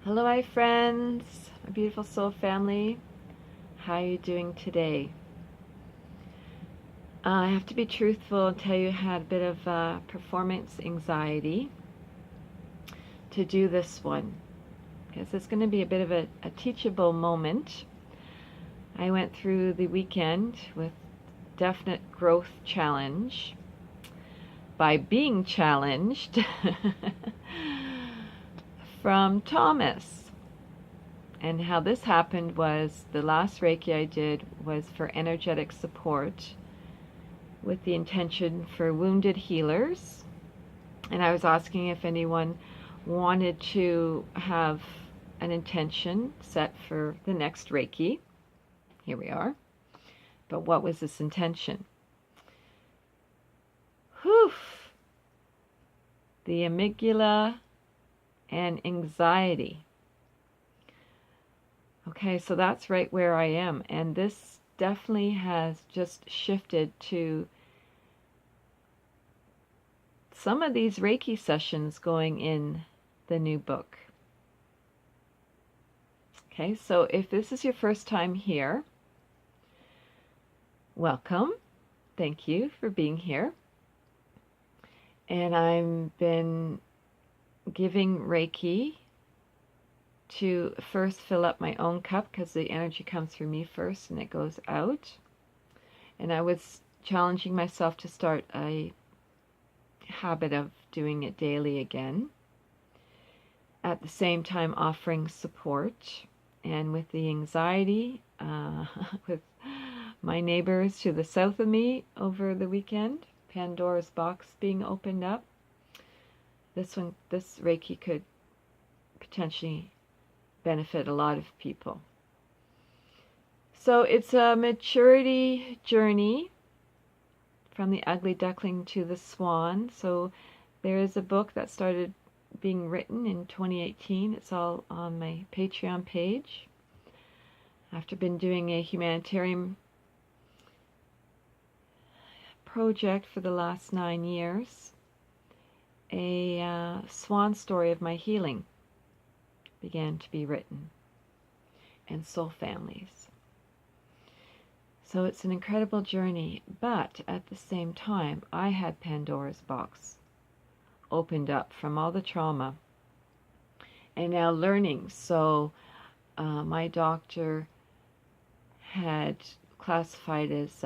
Hello, my friends, my beautiful soul family. How are you doing today? I have to be truthful and tell you I had a bit of performance anxiety to do this one because it's going to be a bit of a teachable moment. I went through the weekend with definite growth challenge by being challenged from Thomas. And how this happened was the last Reiki I did was for energetic support with the intention for wounded healers. And I was asking if anyone wanted to have an intention set for the next Reiki. Here we are. But what was this intention? Whew! The amygdala and anxiety. Okay, so that's right where I am, and this definitely has just shifted to some of these Reiki sessions going in the new book. Okay, so if this is your first time here, welcome. Thank you for being here. And I've been giving Reiki to first fill up my own cup because the energy comes through me first and it goes out. And I was challenging myself to start a habit of doing it daily again. At the same time offering support. And with the anxiety, with my neighbors to the south of me over the weekend, Pandora's box being opened up, this Reiki could potentially benefit a lot of people. So it's a maturity journey from the ugly duckling to the swan. So there is a book that started being written in 2018. It's all on my Patreon page. After been doing a humanitarian project for the last 9 years, a swan story of my healing began to be written, and soul families. So it's an incredible journey, but at the same time, I had Pandora's box opened up from all the trauma, and now learning. So my doctor had classified as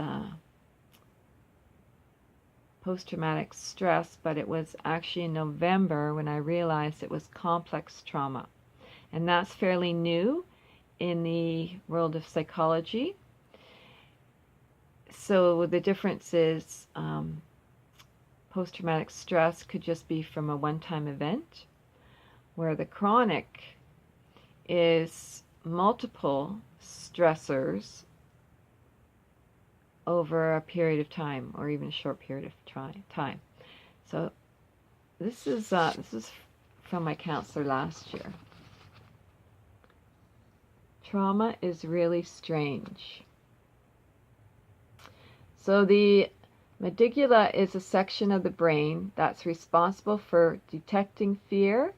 post-traumatic stress, but it was actually in November when I realized it was complex trauma. And that's fairly new in the world of psychology. So the difference is post-traumatic stress could just be from a one-time event, where the chronic is multiple stressors over a period of time, or even a short period of time. So this is from my counselor last year. Trauma is really strange. So the amygdala is a section of the brain that's responsible for detecting fear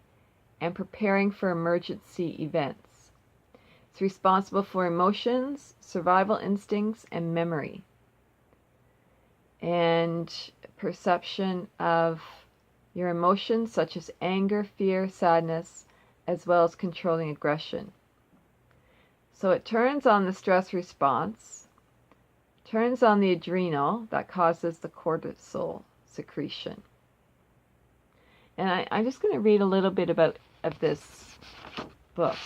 and preparing for emergency events. It's responsible for emotions, survival instincts, and memory, and perception of your emotions such as anger, fear, sadness, as well as controlling aggression. So it turns on the stress response, turns on the adrenal that causes the cortisol secretion. And I'm just going to read a little bit of this book.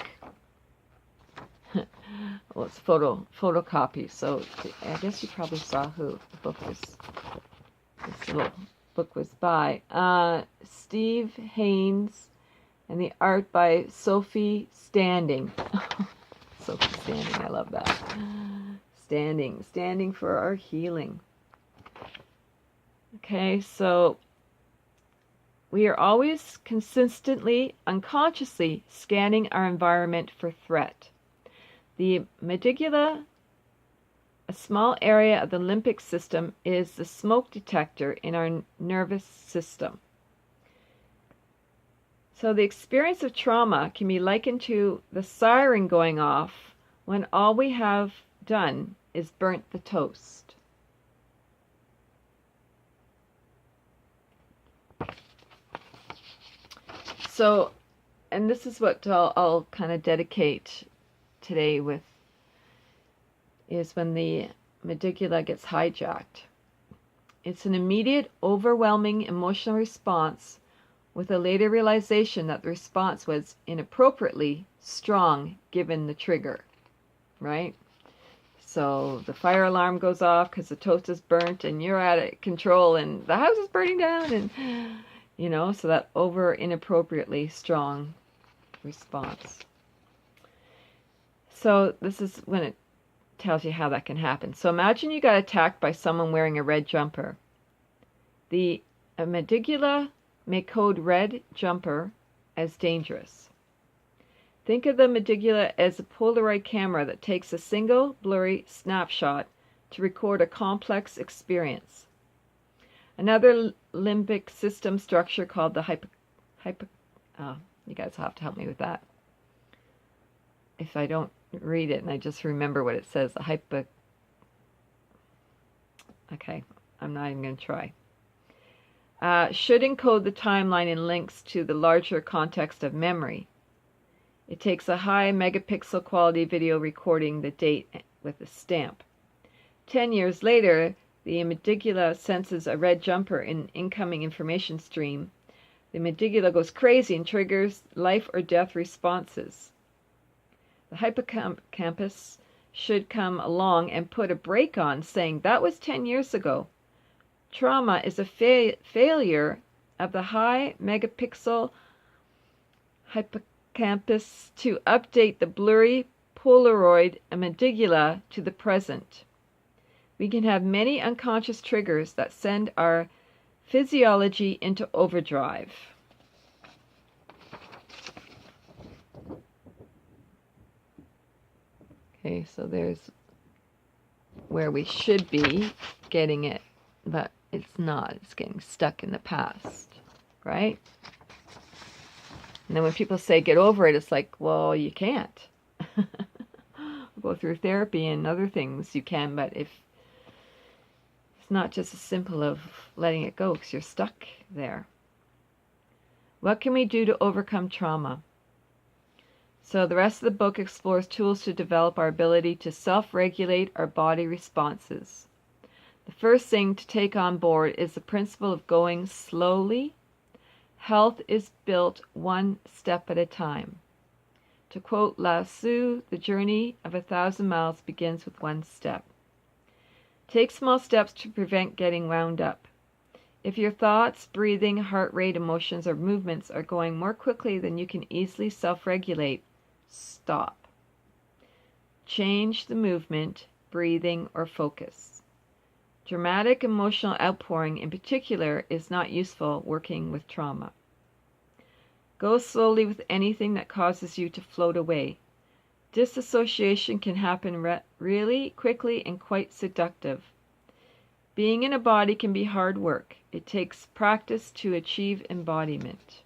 Well, it's photocopy, so I guess you probably saw who the book was. This little book was by Steve Haynes, and the art by Sophie Standing. Sophie Standing, I love that. Standing for our healing. Okay, so we are always consistently, unconsciously scanning our environment for threat. The amygdala, a small area of the limbic system, is the smoke detector in our nervous system. So the experience of trauma can be likened to the siren going off when all we have done is burnt the toast. So, and this is what I'll kind of dedicate today with, is when the amygdala gets hijacked. It's an immediate, overwhelming emotional response with a later realization that the response was inappropriately strong given the trigger, right? So the fire alarm goes off because the toast is burnt and you're out of control and the house is burning down, and so that inappropriately strong response. So this is when it tells you how that can happen. So imagine you got attacked by someone wearing a red jumper. The amygdala may code red jumper as dangerous. Think of the amygdala as a Polaroid camera that takes a single blurry snapshot to record a complex experience. Another limbic system structure called the you guys have to help me with that. If I don't read it and I just remember what it says, okay, I'm not even going to try. Should encode the timeline and links to the larger context of memory. It takes a high megapixel quality video recording the date with a stamp. 10 years later, the amygdala senses a red jumper in an incoming information stream. The amygdala goes crazy and triggers life or death responses. The hippocampus should come along and put a brake on, saying, that was 10 years ago. Trauma is a failure of the high megapixel hippocampus to update the blurry Polaroid amygdala to the present. We can have many unconscious triggers that send our physiology into overdrive. Okay, so there's where we should be getting it, but it's not. It's getting stuck in the past, right? And then when people say get over it, it's like, well, you can't. Go through therapy and other things you can, but if it's not just as simple of letting it go because you're stuck there. What can we do to overcome trauma? So the rest of the book explores tools to develop our ability to self-regulate our body responses. The first thing to take on board is the principle of going slowly. Health is built one step at a time. To quote Lao Tzu, the journey of 1,000 miles begins with one step. Take small steps to prevent getting wound up. If your thoughts, breathing, heart rate, emotions, or movements are going more quickly than you can easily self-regulate, stop. Change the movement, breathing, or focus. Dramatic emotional outpouring in particular is not useful working with trauma. Go slowly with anything that causes you to float away. Disassociation can happen really quickly and quite seductive. Being in a body can be hard work. It takes practice to achieve embodiment.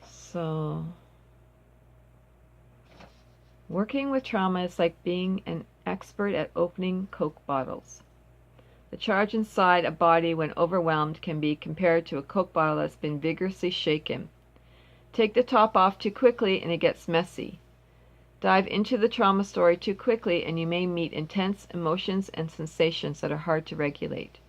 So, working with trauma is like being an expert at opening Coke bottles. The charge inside a body when overwhelmed can be compared to a Coke bottle that's been vigorously shaken. Take the top off too quickly and it gets messy. Dive into the trauma story too quickly and you may meet intense emotions and sensations that are hard to regulate.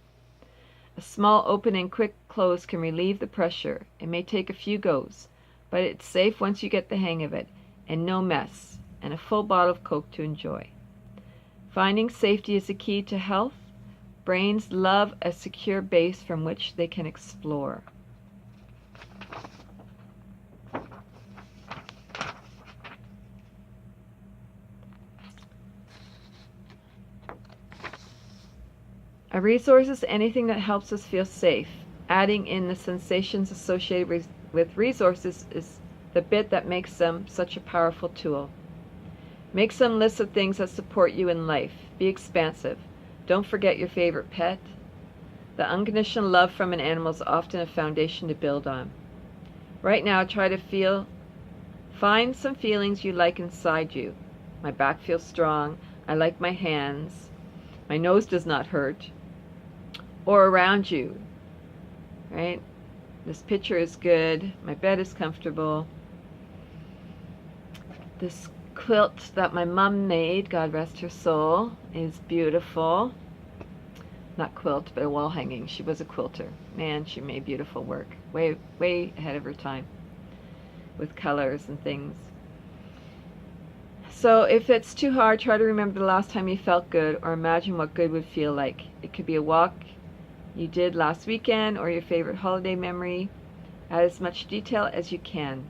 A small open and quick close can relieve the pressure. It may take a few goes, but it's safe once you get the hang of it, and no mess, and a full bottle of Coke to enjoy. Finding safety is the key to health. Brains love a secure base from which they can explore. A resource is anything that helps us feel safe. Adding in the sensations associated with resources is the bit that makes them such a powerful tool. Make some lists of things that support you in life. Be expansive. Don't forget your favorite pet. The unconditional love from an animal is often a foundation to build on. Right now, try to find some feelings you like inside you. My back feels strong. I like my hands. My nose does not hurt. Or around you, right? This picture is good. My bed is comfortable. This quilt that my mom made, God rest her soul, is beautiful. Not quilt, but a wall hanging. She was a quilter. Man, she made beautiful work. Way, way ahead of her time with colors and things. So if it's too hard, try to remember the last time you felt good, or imagine what good would feel like. It could be a walk you did last weekend or your favorite holiday memory. Add as much detail as you can.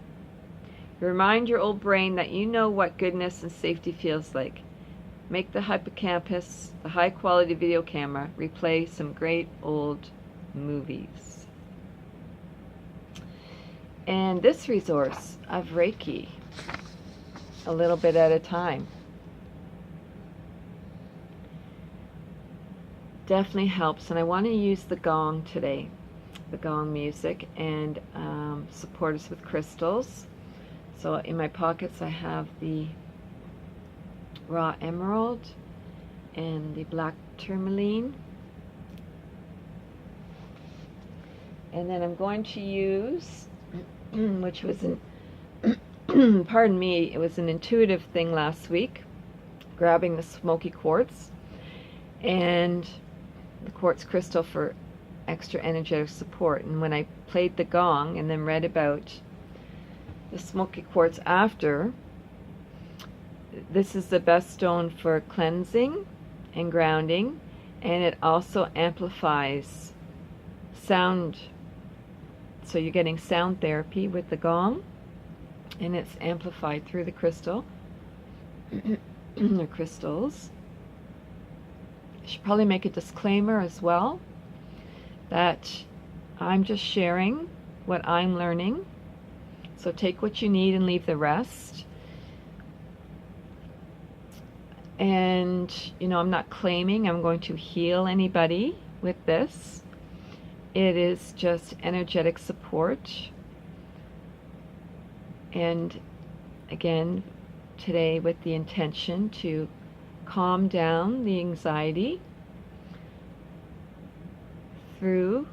Remind your old brain that you know what goodness and safety feels like. Make the hippocampus, the high-quality video camera, replay some great old movies. And this resource of Reiki, a little bit at a time, definitely helps. And I want to use the gong today, the gong music, and support us with crystals. So in my pockets I have the raw emerald and the black tourmaline. And then I'm going to use, which was an, pardon me, it was an intuitive thing last week, grabbing the smoky quartz and the quartz crystal for extra energetic support. And when I played the gong and then read about the smoky quartz after, this is the best stone for cleansing and grounding, and it also amplifies sound. So you're getting sound therapy with the gong, and it's amplified through the crystal, or crystals. I should probably make a disclaimer as well that I'm just sharing what I'm learning. So take what you need and leave the rest. And, you know, I'm not claiming I'm going to heal anybody with this. It is just energetic support. And again, today with the intention to calm down the anxiety through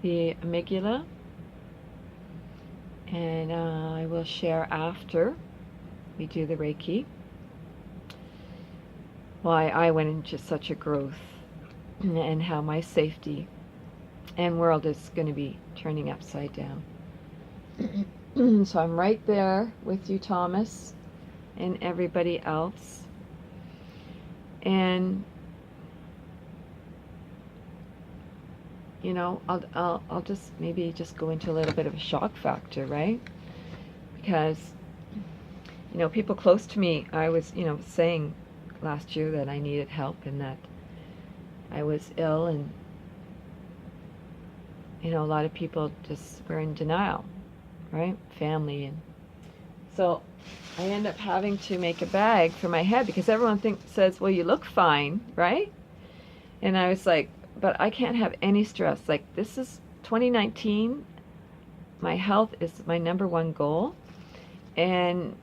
the amygdala. And I will share after we do the Reiki why I went into such a growth and how my safety and world is going to be turning upside down. So I'm right there with you, Thomas, and everybody else. And you know, I'll just maybe just go into a little bit of a shock factor, right? Because, you know, people close to me, I was, you know, saying last year that I needed help and that I was ill, and, you know, a lot of people just were in denial, right? Family. And so I end up having to make a bag for my head because everyone says, well, you look fine, right? And I was like, but I can't have any stress. Like, this is 2019. My health is my #1 goal. And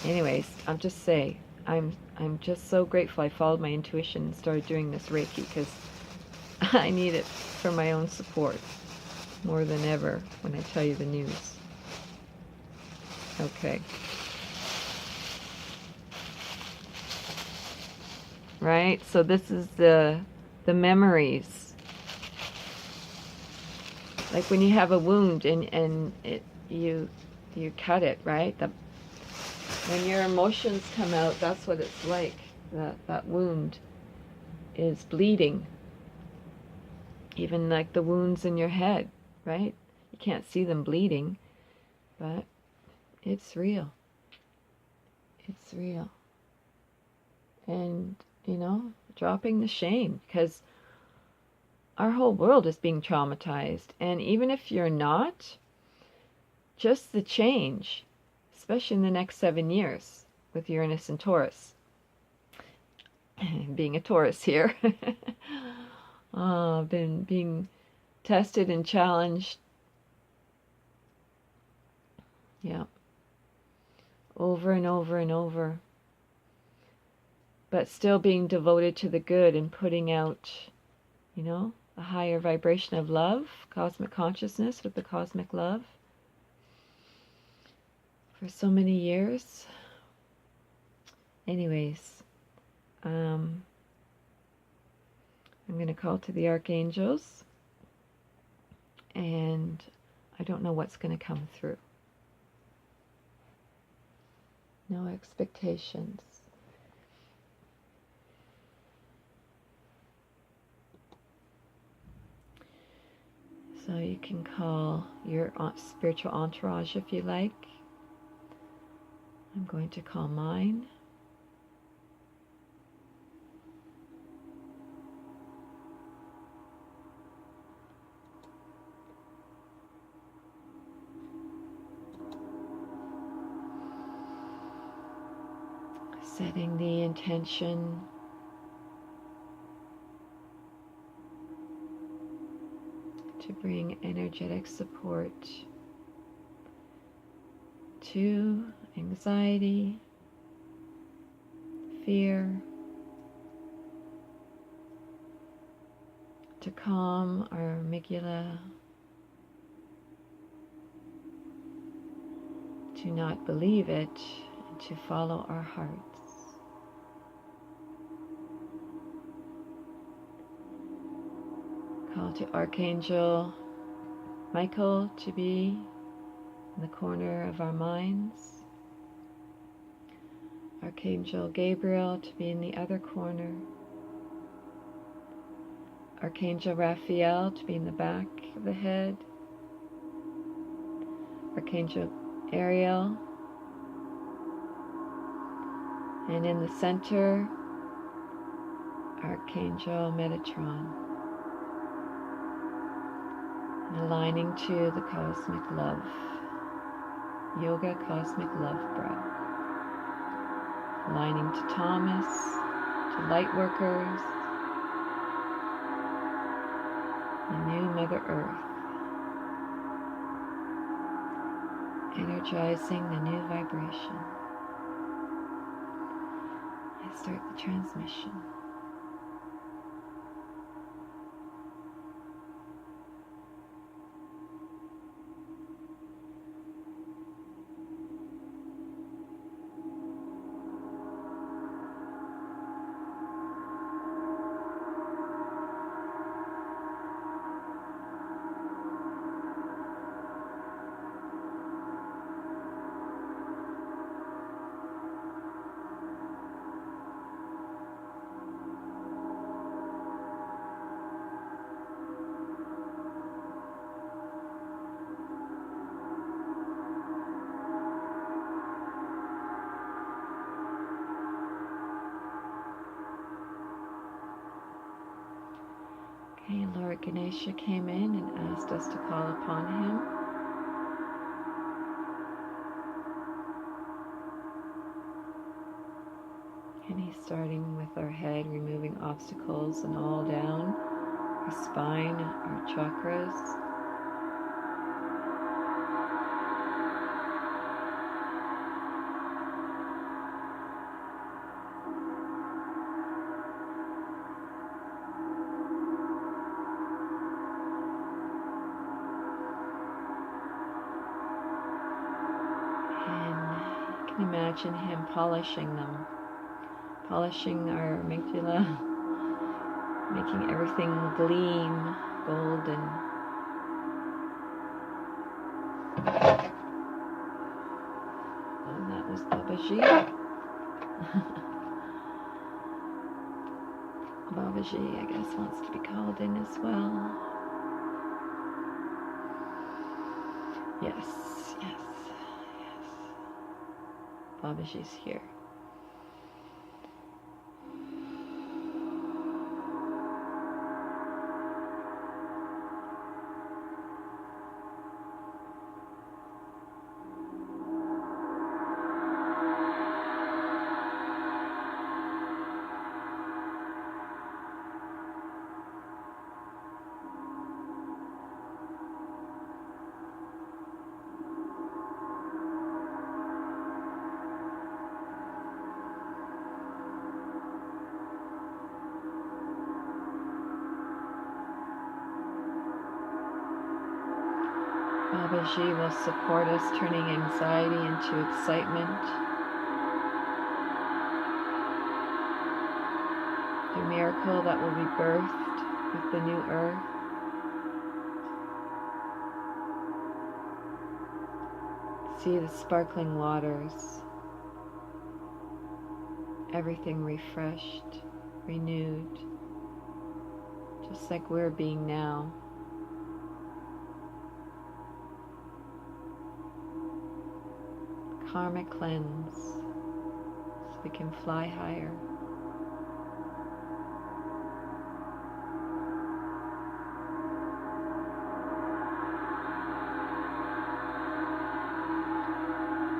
anyways, I'll just say, I'm just so grateful I followed my intuition and started doing this Reiki, because I need it for my own support more than ever when I tell you the news. Okay. Right? So this is the memories. Like when you have a wound and you cut it, right? When your emotions come out, that's what it's like. That wound is bleeding. Even like the wounds in your head, right? You can't see them bleeding, but it's real. It's real. And, you know, dropping the shame, because our whole world is being traumatized. And even if you're not, just the change, especially in the next 7 years with Uranus and Taurus, being a Taurus here, been being tested and challenged, yeah, over and over and over, but still being devoted to the good and putting out, you know, a higher vibration of love, cosmic consciousness with the cosmic love for so many years. Anyways, I'm going to call to the archangels, and I don't know what's going to come through. No expectations. So you can call your spiritual entourage if you like. I'm going to call mine. Setting the intention to bring energetic support to anxiety, fear, to calm our amygdala, to not believe it, and to follow our hearts. Call to Archangel Michael to be in the corner of our minds. Archangel Gabriel to be in the other corner. Archangel Raphael to be in the back of the head. Archangel Ariel. And in the center, Archangel Metatron. Aligning to the cosmic love, yoga cosmic love breath. Aligning to Thomas, to light workers, the new Mother Earth. Energizing the new vibration. I start the transmission. Okay, Lord Ganesha came in and asked us to call upon him. And he's starting with our head, removing obstacles and all down our spine, our chakras. Imagine him polishing them, polishing our amygdala, making everything gleam golden. And that was Babaji. Babaji, I guess, wants to be called in as well. Yes, yes. Babaji's here. Babaji will support us, turning anxiety into excitement. The miracle that will be birthed with the new earth. See the sparkling waters. Everything refreshed, renewed, just like we're being now. Karmic cleanse, so we can fly higher.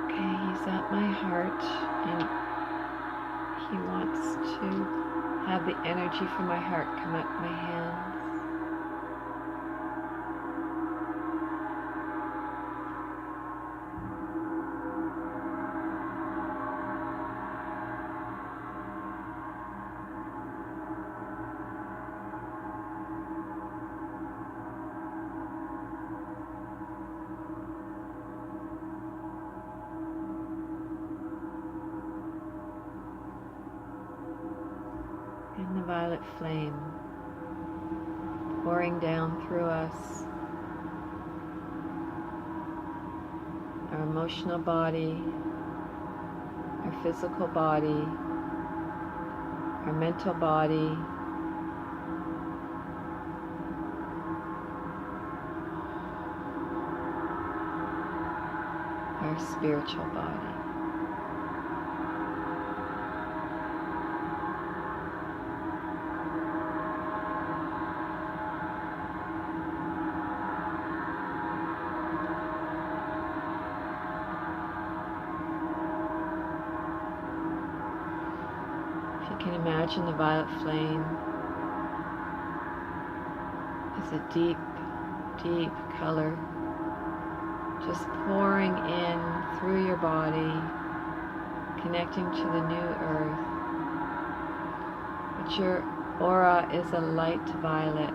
Okay, he's at my heart, and he wants to have the energy from my heart come up my hands. And the violet flame pouring down through us, our emotional body, our physical body, our mental body, our spiritual body. You can imagine the violet flame as a deep, deep color just pouring in through your body, connecting to the new earth. But your aura is a light violet,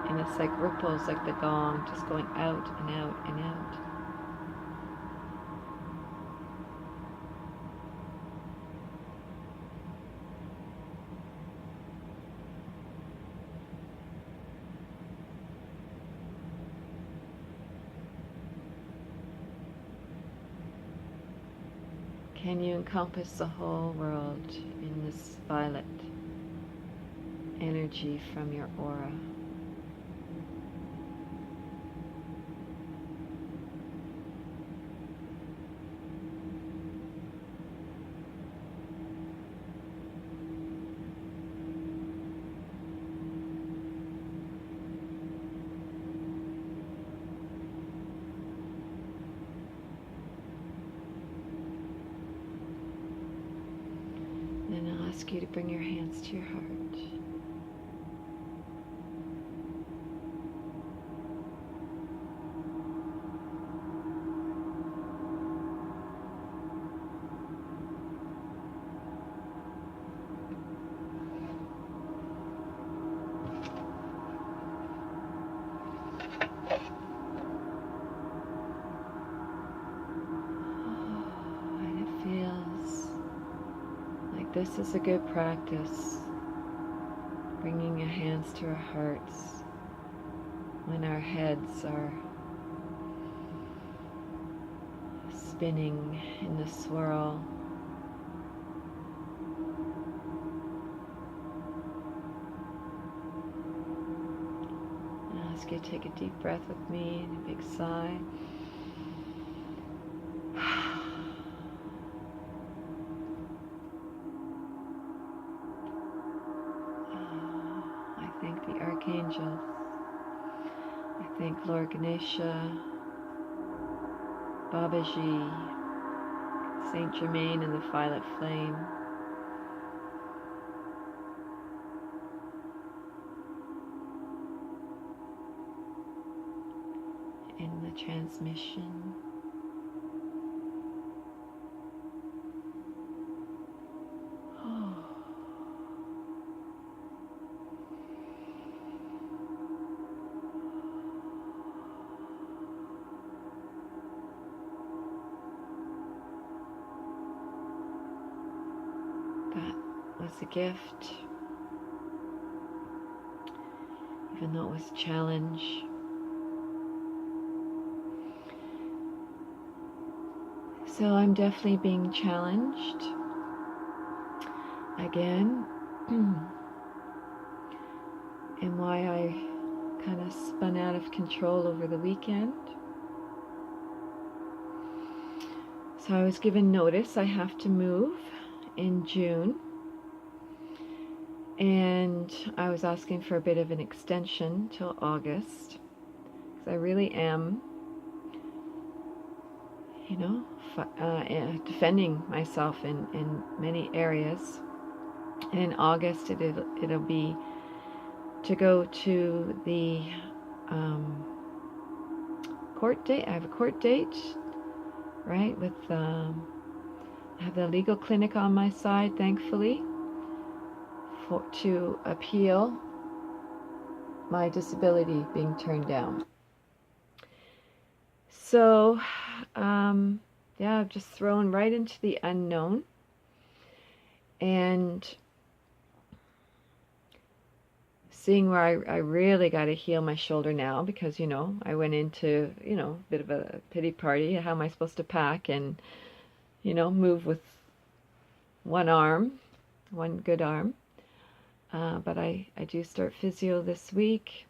and it's like ripples, like the gong, just going out and out and out. Can you encompass the whole world in this violet energy from your aura? Ask you to bring your hands to your heart. And it feels like this is a good practice, bringing your hands to our hearts when our heads are spinning in the swirl. I ask you to take a deep breath with me and a big sigh. I thank the Archangels. I thank Lord Ganesha, Babaji, Saint Germain and the Violet Flame. In the transmission. that was a gift, even though it was a challenge. So I'm definitely being challenged again, and why I kind of spun out of control over the weekend. So I was given notice I have to move in June, and I was asking for a bit of an extension till August, because I really am, you know, defending myself in many areas. And in August it'll be to go to the court date. I have a court date, right, with I have the legal clinic on my side, thankfully, to appeal my disability being turned down. So yeah, I've just thrown right into the unknown, and seeing where I really got to heal my shoulder now, because, you know, I went into, you know, a bit of a pity party. How am I supposed to pack and, you know, move with one arm, one good arm? But I do start physio this week,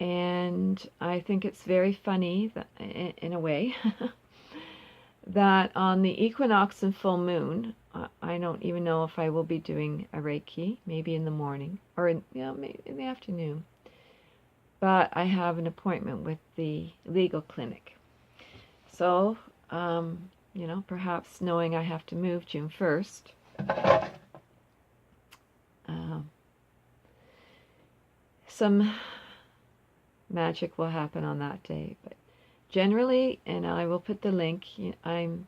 and I think it's very funny that, in a way, that on the equinox and full moon, I don't even know if I will be doing a Reiki, maybe in the morning, or maybe in the afternoon. But I have an appointment with the legal clinic. So, you know, perhaps knowing I have to move June 1st, some magic will happen on that day. But generally, and I will put the link, I'm,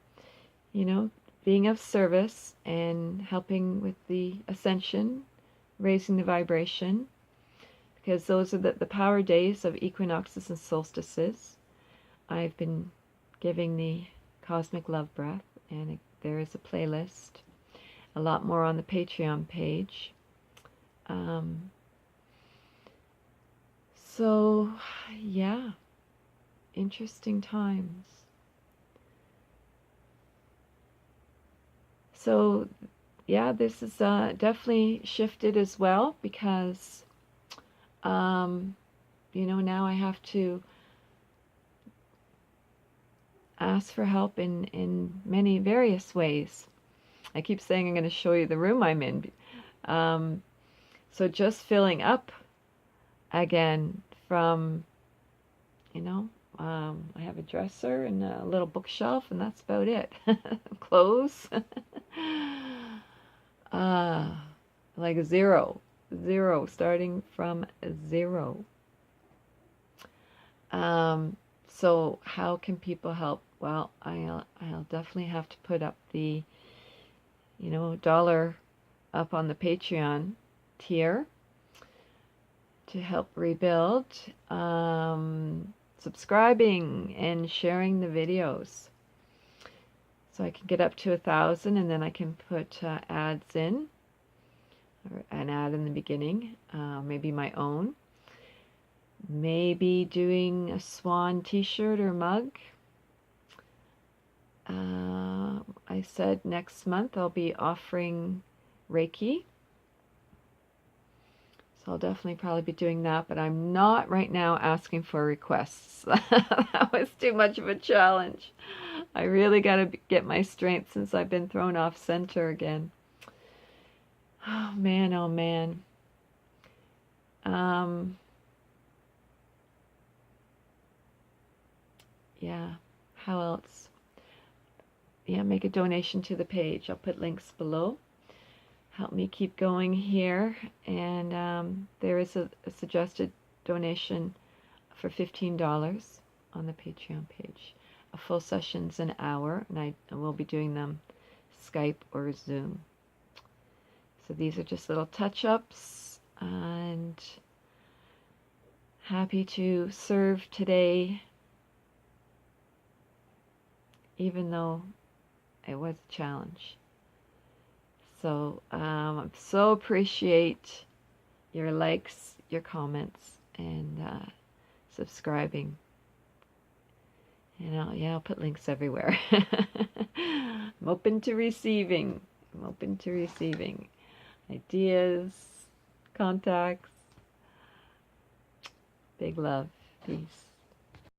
you know, being of service and helping with the ascension, raising the vibration, because those are the power days of equinoxes and solstices. I've been giving the cosmic love breath, and there is a playlist, a lot more on the Patreon page. So yeah, interesting times. So yeah, this is definitely shifted as well, because you know, now I have to ask for help in many various ways. I keep saying I'm going to show you the room I'm in. So just filling up again from, you know, I have a dresser and a little bookshelf, and that's about it. Clothes. Like zero, starting from zero. So how can people help? Well, I'll definitely have to put up the, you know, $1 up on the Patreon tier to help rebuild, subscribing and sharing the videos, so I can get up to 1,000, and then I can put ads in, or an ad in the beginning, maybe my own, maybe doing a swan t-shirt or mug. I said next month I'll be offering Reiki, so I'll definitely probably be doing that, but I'm not right now asking for requests. That was too much of a challenge. I really got to get my strength since I've been thrown off center again. Oh man, oh man. Yeah, how else? Yeah, make a donation to the page. I'll put links below. Help me keep going here. And there is a suggested donation for $15 on the Patreon page. A full session's an hour, and I will be doing them Skype or Zoom. So these are just little touch-ups, and happy to serve today, even though it was a challenge. So I so appreciate your likes, your comments, and subscribing. And I'll put links everywhere. I'm open to receiving. I'm open to receiving ideas, contacts. Big love. Peace.